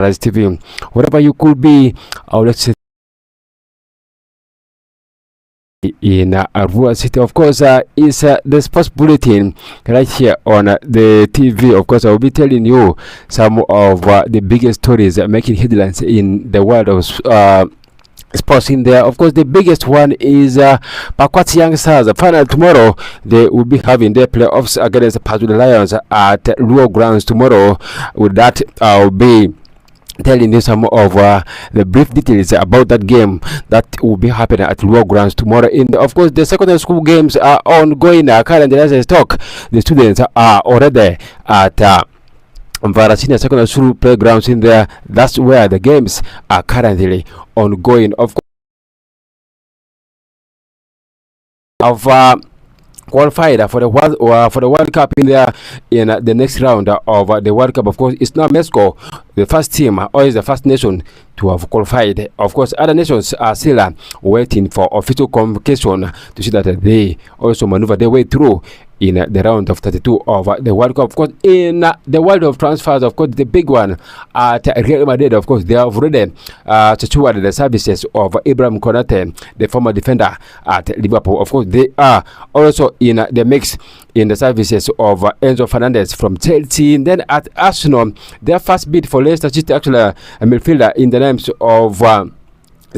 TV. Whatever you could be, let's say in Arua City, of course, is the sports bulletin right here on the TV. Of course, I will be telling you some of the biggest stories making headlines in the world of sports in there. Of course, the biggest one is Pakwats Young Stars. Final tomorrow, they will be having their playoffs against Pazula Lions at Luo Grounds tomorrow. With that, I'll be telling you some of the brief details about that game that will be happening at Luo Grounds tomorrow. Of course, the secondary school games are ongoing currently as I talk. The students are already at Mvara Senior Secondary School playgrounds in there. That's where the games are currently ongoing. Of course, qualified for the World Cup in there in the next round of the World Cup. Of course, it's not Mexico, the first team, or is the first nation to have qualified. Of course, other nations are still waiting for official convocation to see that they also maneuver their way through in the round of 32 of the World Cup. Of course, in the world of transfers, of course, the big one at Real Madrid, of course, they have already secured the services of Ibrahim Konate, the former defender at Liverpool. Of course, they are also in the mix in the services of Enzo Fernandez from Chelsea. And then at Arsenal, their first bid for Leicester City, actually a midfielder in the names of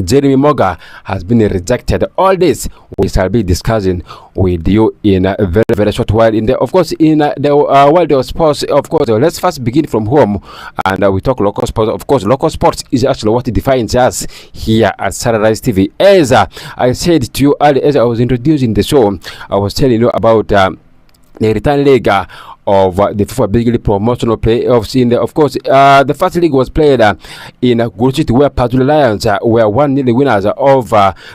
Jeremy Moga has been rejected. All this we shall be discussing with you in a very, very short while. Of course, in the world of sports, of course, let's first begin from home and we talk local sports. Of course, local sports is actually what defines us here at Sararights TV. As I said to you earlier, as I was introducing the show, I was telling you about the return leg of the FIFA Big League promotional playoffs in there. Of course, the first league was played in Gulu City, where Pazula Lions were 1-0 winners of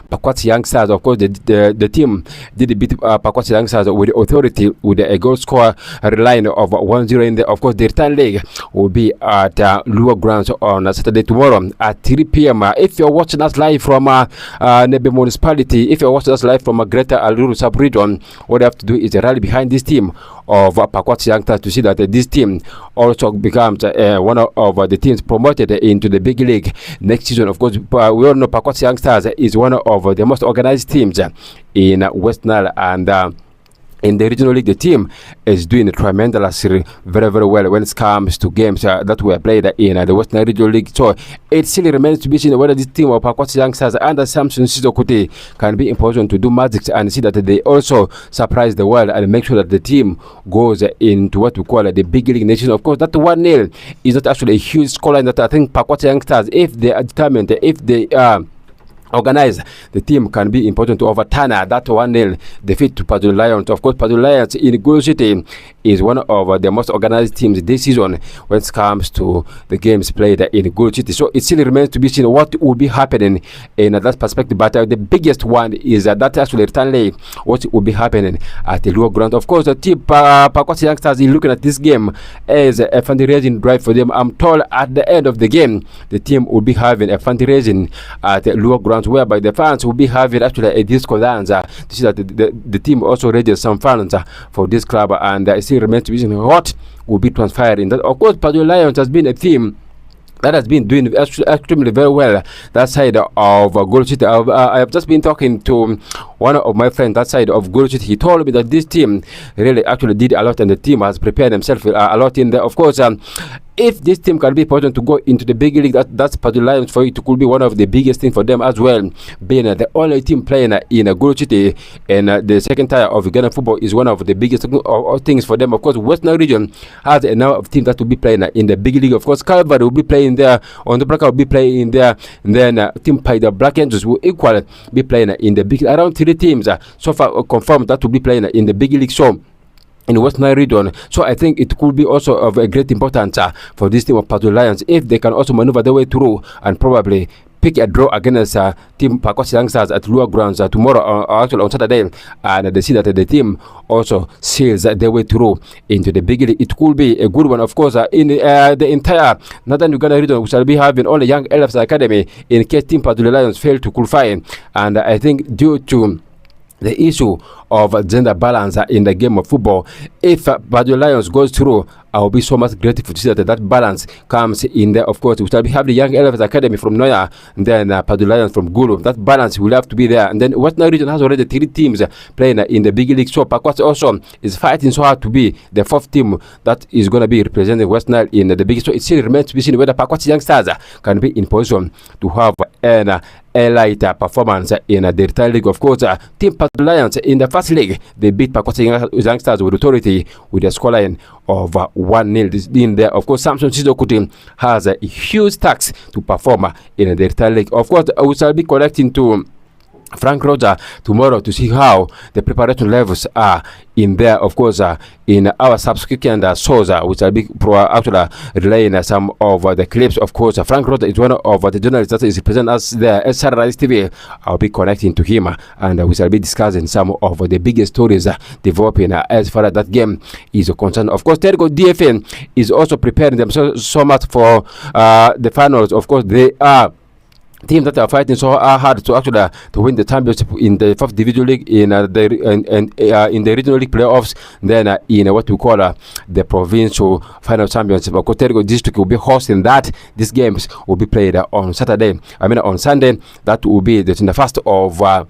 Pakwats Young Stars. Of course, the team did beat Pakwats Young Stars with authority with a goal score line of 1-0 in there. Of course, the return leg will be at Luo Grounds on Saturday tomorrow at 3 p.m. If you're watching us live from Nebe Municipality, if you're watching us live from Greater Aluru sub-region, what you have to do is rally behind this team of Pakwats Young Stars to see that this team also becomes one of the teams promoted into the big league next season. Of course, we all know Pakwats Young Stars is one of the most organized teams in West Nile, and in the regional league, the team is doing tremendously very, very well when it comes to games that were played in the Western Regional League. So it still remains to be seen whether this team of Pakwats Young Stars under Samson Sisokuti can be in position to do magic and see that they also surprise the world and make sure that the team goes into what we call the big league nation. Of course, that 1-0 is not actually a huge scoreline that I think Pakwats Young Stars, if they are determined, if they are organized, the team can be important to overturn that 1-0 defeat to Pazula Lions. Of course, Pazula Lions in Gulu City is one of the most organized teams this season when it comes to the games played in Gulu City. So it still remains to be seen what will be happening in that perspective. But the biggest one is that actually return leg, what will be happening at the Luo Ground. Of course, the team Pakwats Young Stars is looking at this game as a fundraising drive for them. I'm told at the end of the game, the team will be having a fundraising at the Luo Ground, whereby the fans will be having actually a disco dance to see that the team also raises some funds for this club, and it still remains to be seen what will be transferred in that. Of course, Pazula Lions has been a team that has been doing extremely very well that side of Gulu City. I have just been talking to one of my friends that side of Gulu City. He told me that this team really actually did a lot and the team has prepared themselves a lot in there. Of course, if this team can be important to go into the big league, that's Pazula Lions for it could be one of the biggest things for them as well. Being the only team playing in Gulu City and the second tier of Ghana football is one of the biggest things for them. Of course, Western region has a number of teams that will be playing in the big league. Of course, Calvary will be playing there, on the Black will be playing there, and then team by the Black Angels will equally be playing in the big. Around 3 teams so far confirmed that will be playing in the big league. So in West Nile region, so I think it could be also of a great importance for this team of Pazula Lions if they can also maneuver their way through and probably pick a draw against team Pakwats Young Stars at Luo Grounds tomorrow, or actually on Saturday, and they see that the team also sails their way through into the big league. It could be a good one. Of course, in the entire Northern Uganda region, we shall be having only Young Elves Academy in case team Pazula Lions fail to qualify, and I think due to the issue of gender balance in the game of football. If Badoo Lions goes through, I will be so much grateful to see that balance comes in there. Of course, we shall have the Young Elephants Academy from Noya, and then Badoo Lions from Gulu. That balance will have to be there. And then Western region has already 3 teams playing in the big league. So Pakwats also is fighting so hard to be the 4th team that is going to be representing West Nile in the big. So it still remains to be seen whether Pakwats Young Stars can be in position to have an elite performance in the retired league. Of course, Team Badoo Lions in the first league, they beat Pakwats Young Stars with authority with a scoreline of 1-0 in there. Of course, Samson Chizokuti has a huge task to perform in the retired league. Of course, we shall be connecting to Frank Roger tomorrow to see how the preparation levels are in there. Of course, in our subsequent shows, which will be actually relaying some of the clips. Of course, Frank Roger is one of the journalists that is present as the Sararights TV. I'll be connecting to him, and we shall be discussing some of the biggest stories developing as far as that game is concerned. Of course, Tergo DFN is also preparing themselves so much for the finals. Of course, they are teams that are fighting so hard to actually to win the championship in the 4th division league, in the regional league playoffs, then in what we call the provincial final championship. Tergo district will be hosting that. These games will be played on Saturday. On Sunday. That will be the 1st of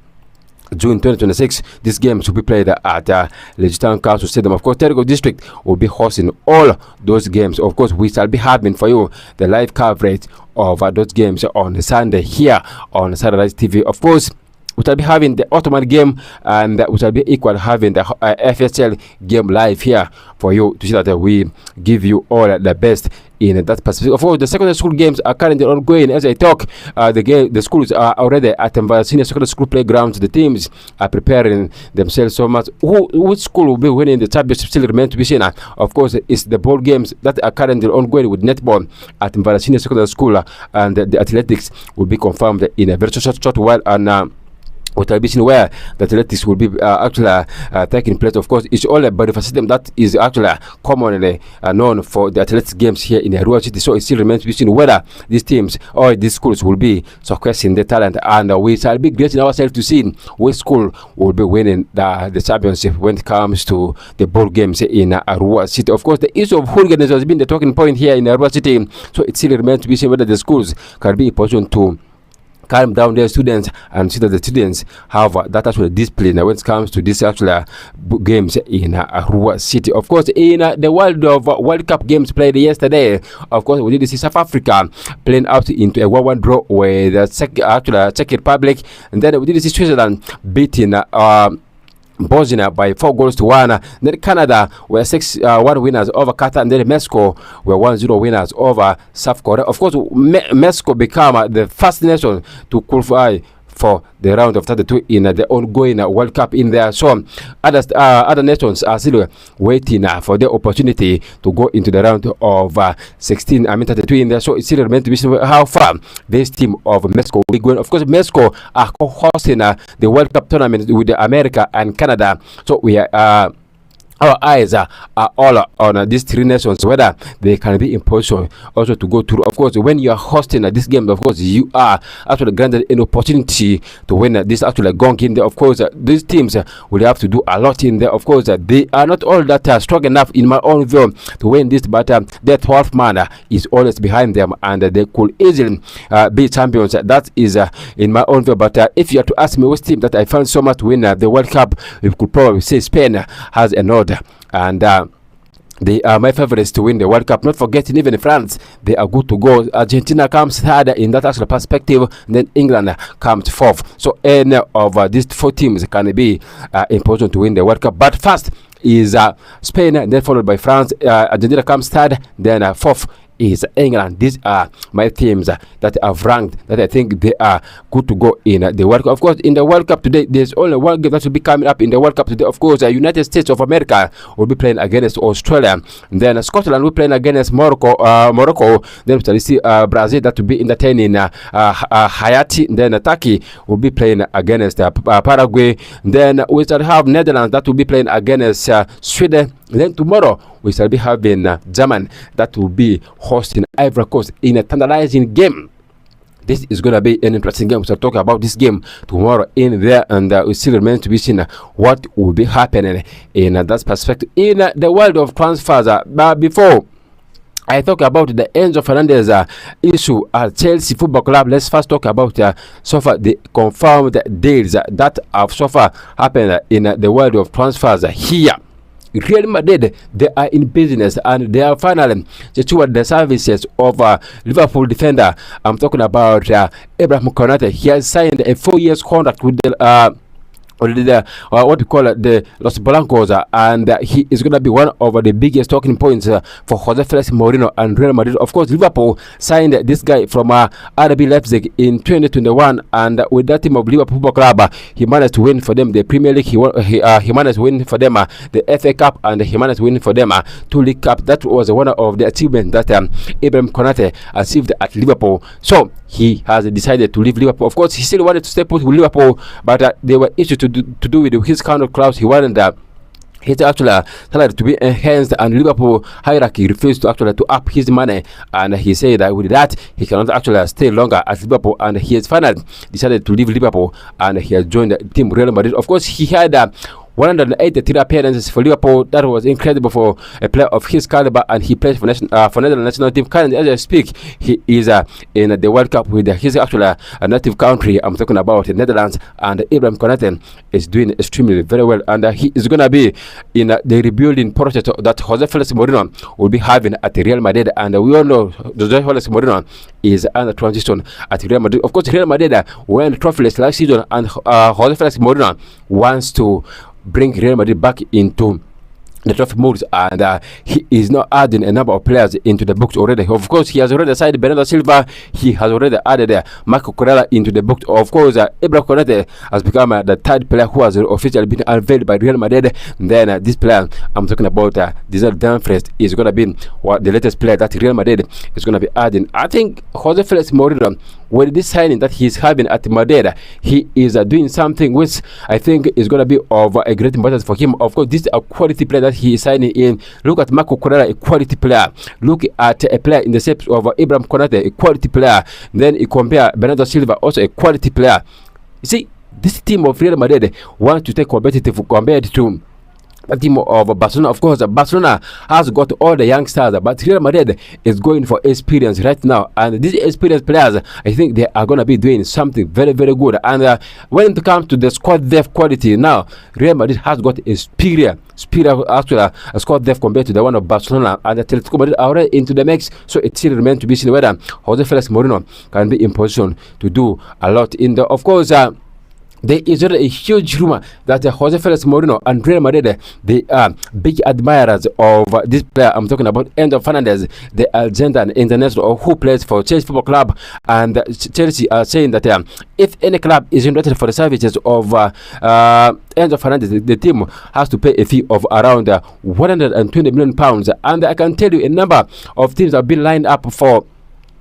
June 2026. These games will be played at Legislative Council Stadium. Of course, Tergo District will be hosting all those games. Of course, we shall be having for you the live coverage of those games on Sunday here on Sararights TV. Of course, we shall be having the Ottoman game, and we shall be equal having the FSL game live here for you to see that we give you all the best in that Pacific. Of course, the secondary school games are currently ongoing as I talk. The schools are already at the senior secondary school playgrounds. The teams are preparing themselves so much. Which school will be winning the championship still remains to be seen. Of course, it's the ball games that are currently ongoing with netball at the senior secondary school, and the athletics will be confirmed in a very short while. And what I'll be seeing where the athletics will be actually taking place. Of course, it's all about the system that is actually commonly known for the athletics games here in Arua City. So it still remains to be seen whether these teams or these schools will be showcasing the talent, and we shall be grateful ourselves to see which school will be winning the championship when it comes to the ball games in Arua City. Of course, the issue of hooliganism has been the talking point here in Arua City. So it still remains to be seen whether the schools can be in position to calm down their students and see that the students have that actual discipline when it comes to this actual games in Arua City. Of course, in the world of World Cup games played yesterday, of course, we did see South Africa playing out into a 1-1 draw with the Czech Republic, and then we did see Switzerland beating Bosnia by 4-1. Then Canada were 6-1 winners over Qatar, and then Mexico were 1-0 winners over South Korea. Of course, Mexico became the first nation to qualify for the round of 32 in the ongoing World Cup in there. So other nations are still waiting for the opportunity to go into the round of 32 in there. So it's still remains to be seen how far this team of Mexico will be going. Of course, Mexico are hosting the World Cup tournament with America and Canada. So we are our eyes are all on these 3 nations, whether they can be in position also to go through. Of course, when you are hosting this game, of course, you are actually granted an opportunity to win this actually gong in there. Of course, these teams will have to do a lot in there. Of course, they are not all that strong enough, in my own view, to win this, but their 12th man is always behind them, and they could easily be champions. That is in my own view. But if you are to ask me which team that I found so much to win the World Cup, we could probably say Spain has a nod, and they are my favorites to win the World Cup. Not forgetting, even France, they are good to go. Argentina comes third in that actual perspective, and then England comes 4th. So any of these 4 teams can be in position to win the World Cup. But first is Spain, and then followed by France. Argentina comes third, then 4th is England. These are my teams that I've ranked that I think they are good to go in the World Cup. Of course, in the World Cup today, there's only one game that will be coming up in the World Cup today. Of course, United States of America will be playing against Australia. And then Scotland will be playing against Morocco. Then we see Brazil that will be entertaining Haiti. Then Turkey will be playing against Paraguay. Then we shall have Netherlands that will be playing against Sweden. Then tomorrow we shall be having Germany that will be hosting Ivory Coast in a tantalizing game. this is going to be an interesting game. So talk about this game tomorrow in there, and it still remains to be seen what will be happening in that perspective in the world of transfers. But before I talk about the Enzo Fernandez issue at Chelsea Football Club, let's first talk about so far the confirmed deals that have so far happened in the world of transfers here. Real Madrid, they are in business and they are finally secured the services of Liverpool defender. I'm talking about Ibrahim Konate. He has signed a 4-year contract with the what we call the Los Blancos, and he is going to be one of the biggest talking points for Jose Felix Mourinho and Real Madrid. Of course, Liverpool signed this guy from RB Leipzig in 2021, and with that team of Liverpool Football Club, he managed to win for them the Premier League. He managed to win for them the FA Cup, and he managed to win for them 2 League Cups. That was one of the achievements that Ibrahim Konate achieved at Liverpool. So he has decided to leave Liverpool. Of course, he still wanted to stay put with Liverpool, but there were issues to do with his kind of clubs. He wanted his actual salary to be enhanced, and Liverpool hierarchy refused to actually to up his money, and he said that with that he cannot actually stay longer at Liverpool, and he has finally decided to leave Liverpool, and he has joined the team Real Madrid. Of course, he had 183 appearances for Liverpool. That was incredible for a player of his caliber, and he plays for Netherlands national team. Currently, as I speak, he is in the World Cup with his actual native country. I'm talking about the Netherlands, and Ibrahim Konate is doing extremely very well, and he is going to be in the rebuilding process that Jose Felix Mourinho will be having at Real Madrid, and we all know Jose Felix Mourinho is under transition at Real Madrid. Of course, Real Madrid won trophyless last season, and Jose Felix Mourinho wants to bring Real Madrid back into the trophy modes, and he is now adding a number of players into the books already. Of course, he has already signed Bernardo Silva. He has already added Marco Corella into the book. Of course, Ibrahim Konate has become the 3rd player who has officially been unveiled by Real Madrid. Then this player I'm talking about, Denzel Dumfries, is going to be the latest player that Real Madrid is going to be adding. I think Jose Felix Mourinho, with this signing that he's having at Madrid, he is doing something which I think is going to be of a great importance for him. Of course, this is a quality player that he is signing in. Look at Marco Corella, a quality player. Look at a player in the shape of Ibrahim Konate, a quality player. Then you compare Bernardo Silva, also a quality player. You see, this team of Real Madrid wants to take competitive compared to the team of Barcelona. Of course, Barcelona has got all the young stars, but Real Madrid is going for experience right now, and these experienced players, I think they are going to be doing something very, very good. And when it comes to the squad depth quality, now Real Madrid has got a superior actually a squad depth compared to the one of Barcelona, and Atletico Madrid are already into the mix. So it still remains to be seen whether Jose Felix Mourinho can be in position to do a lot in the, of course, there is already a huge rumor that Jose Felix Mourinho and Real Madrid, they are big admirers of this player. I'm talking about Enzo Fernandez, the Argentine international who plays for Chelsea Football Club. And Chelsea are saying that if any club is interested for the services of Enzo Fernandez, the team has to pay a fee of around 120 million pounds. And I can tell you a number of teams have been lined up for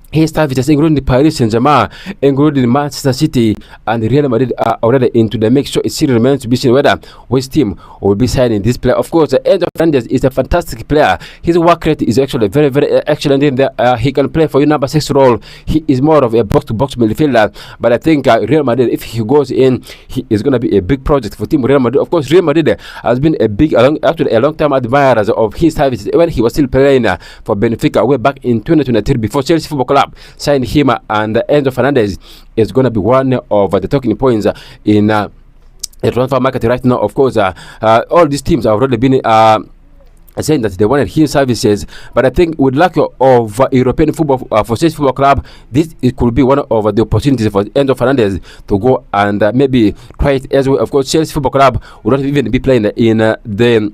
his services, including Paris Saint-Germain, including Manchester City, and Real Madrid are already into the mix. So it still remains to be seen whether which team will be signing this player. Of course, Enzo Fernandez is a fantastic player. His work rate is actually very, very excellent in there. He can play for your number 6 role. He is more of a box-to-box midfielder. But I think Real Madrid, if he goes in, he is going to be a big project for team Real Madrid. Of course, Real Madrid has been actually a long-time admirer of his services when he was still playing for Benfica way back in 2023 before Chelsea Football Club signed him, and Enzo Fernandez is going to be one of the talking points in the transfer market right now. Of course, all these teams have already been saying that they wanted his services, but I think with lack of European football for Chelsea Football Club, it could be one of the opportunities for Enzo Fernandez to go and maybe try it as well. Of course, Chelsea Football Club will not even be playing in the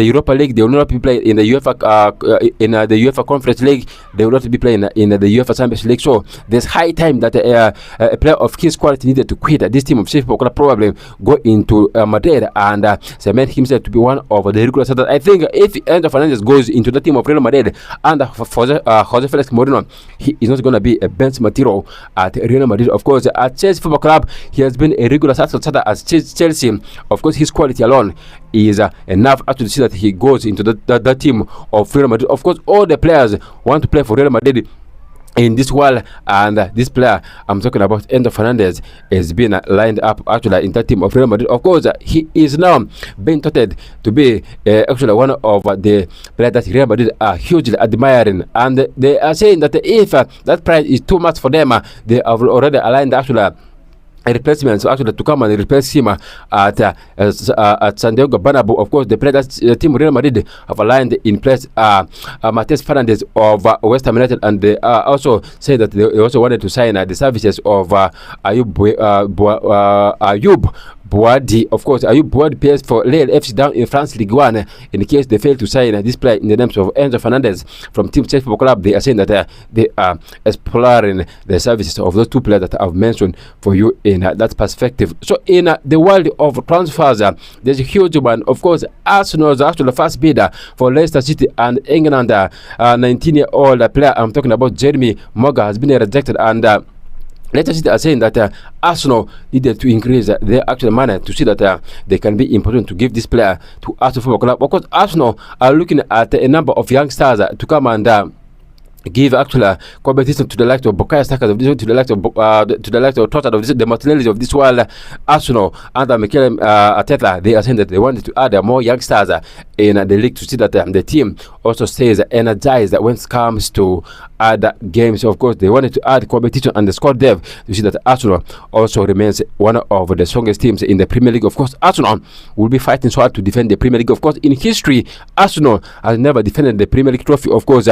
Europa League. They will not be playing in the UEFA Conference League. They will not be playing in the UEFA Champions League. So there's high time that a player of his quality needed to quit this team of Chelsea Football Club, probably go into Madrid and cement himself to be one of the regular. So that I think if Enzo Fernandez goes into the team of Real Madrid and Jose Felix Mourinho, he is not going to be a bench material at Real Madrid. Of course, at Chelsea Football Club, he has been a regular starter at Chelsea. Of course, his quality alone is enough to see that he goes into the team of Real Madrid. Of course, all the players want to play for Real Madrid. in this world, and this player I'm talking about, Enzo Fernandez, is being lined up actually in that team of Real Madrid. Of course, he is now being touted to be actually one of the players that Real Madrid are hugely admiring, and they are saying that if that price is too much for them, they have already aligned actually a replacement, so actually to come and replace him at San Diego Bernabeu. Of course, the players, team Real Madrid have aligned in place Matheus Fernandes of West Ham United, and they also say that they also wanted to sign the services of Ayub Boadi. Of course, Ayub Boadi plays for Lille FC down in France Ligue 1. In case they fail to sign this player in the names of Enzo Fernandez from Team Chelsea Football Club, they are saying that they are exploring the services of those two players that I've mentioned for you in that perspective. So in the world of transfers, there's a huge one. Of course, Arsenal is actually the first bidder for Leicester City and England. 19-year-old player I'm talking about, Jeremy Morgan, has been rejected, and Leicester City are saying that Arsenal needed to increase their actual money to see that they can be important to give this player to Arsenal Football Club. Of course, Arsenal are looking at a number of young stars to come and give actual competition to the likes of Bukayo Saka of this, to the likes of Trossard of this, the Martinelli of this world. Arsenal under Mikel Arteta, they are saying that they wanted to add more young stars in the league to see that the team also stays energized when it comes to other games. Of course, they wanted to add competition and the squad depth to see that Arsenal also remains one of the strongest teams in the Premier League. Of course, Arsenal will be fighting so hard to defend the Premier League. Of course, in history, Arsenal has never defended the Premier League trophy. Of course,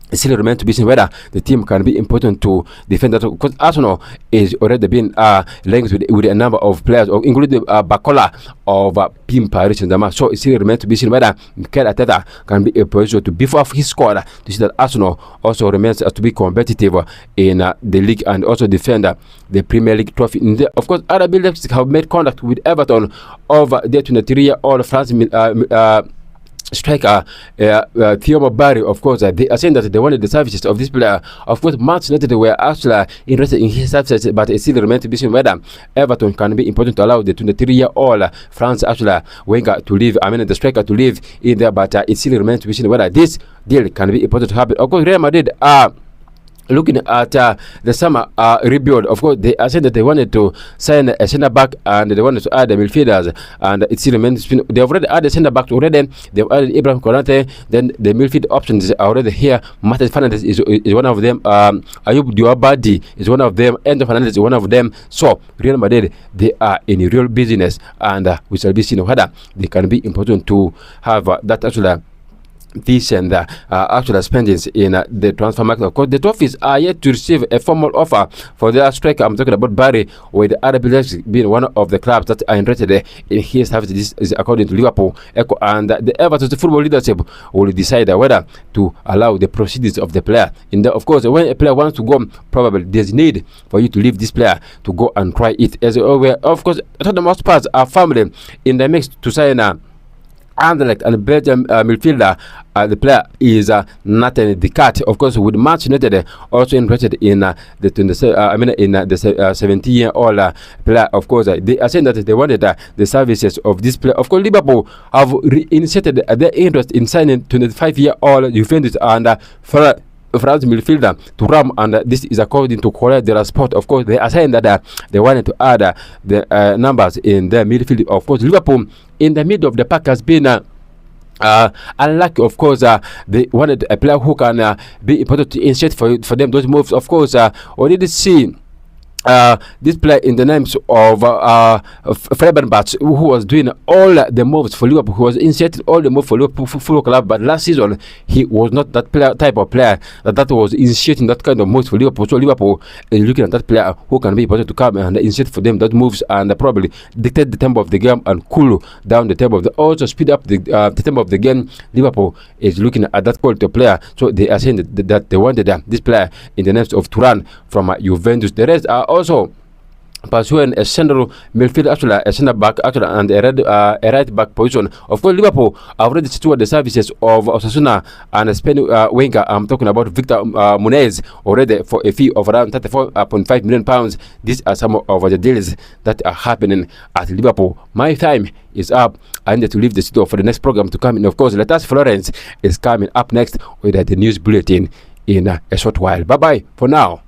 it still remains to be seen whether the team can be important to defend that, because Arsenal is already been linked with a number of players, including Bakola of Paris Saint-Germain. So it still remains to be seen whether Mikel Arteta can be a position to beef up his squad to see that Arsenal also remains to be competitive in the league and also defend the Premier League trophy. Of course, RB Leipzig have made contact with Everton of their 23-year-old France striker Thiago Barry. Of course, they are saying that they wanted the services of this player. Of course, Manchester United were actually interested in his services, but it still remains to be seen whether Everton can be important to allow the 23-year-old France actually winger to leave. I mean, the striker to leave in there, but it still remains to be seen whether this deal can be important to happen. Of course, Real Madrid are looking at the summer rebuild. Of course, they are saying that they wanted to sign a centre back and they wanted to add the midfielders, and it still remains. They have already added centre back already. They've added Ibrahim Konate. Then the midfield options are already here. Matheus Fernandes is one of them. Ayub Diawabadi is one of them. Enzo Fernandez is one of them. So Real Madrid, they are in real business, and we shall be seeing whether they can be important to have that actually decent actual spendings in the transfer market. Of course, the Toffees are yet to receive a formal offer for their striker. I'm talking about Barry, with the RB Leipzig being one of the clubs that are interested in his service. This is according to Liverpool, Echo, and the Everton football leadership will decide whether to allow the proceeds of the player. Of course, when a player wants to go, probably there's need for you to leave this player to go and try it. As of course, the most parts are family in the mix to sign Anderlecht and Belgium midfielder. The player is Nathan Decat. Of course, with Manchester United also interested in the 17-year-old player. Of course, they are saying that they wanted the services of this player. Of course, Liverpool have initiated their interest in signing 25-year-old Juventus and France midfielder to Ram, and this is according to Correa dello Sport. Of course, they are saying that they wanted to add the numbers in their midfield. Of course, Liverpool in the middle of the pack has been unlucky. Of course, they wanted a player who can be important to initiate for them those moves. Of course, already see this player in the names of Fenerbahce, who was doing all the moves for Liverpool, who was initiating all the moves for Liverpool Football Club, but last season he was not that type of player that was initiating that kind of moves for Liverpool. So Liverpool is looking at that player who can be important to come and initiate for them that moves and probably dictate the tempo of the game and cool down the tempo of the, also speed up the tempo of the game. Liverpool is looking at that quality of player, so they are saying that they wanted this player in the names of Turan from Juventus. The rest are also pursuing a central midfield, actually a centre back, actually, and a right back position. Of course, Liverpool have already secured the services of Osasuna and a Spanish winger. I'm talking about Victor Munez already for a fee of around £34.5 million. These are some of the deals that are happening at Liverpool. My time is up. I need to leave the studio for the next program to come in. Of course, Letas Florence is coming up next with the news bulletin. in a short while. Bye bye for now.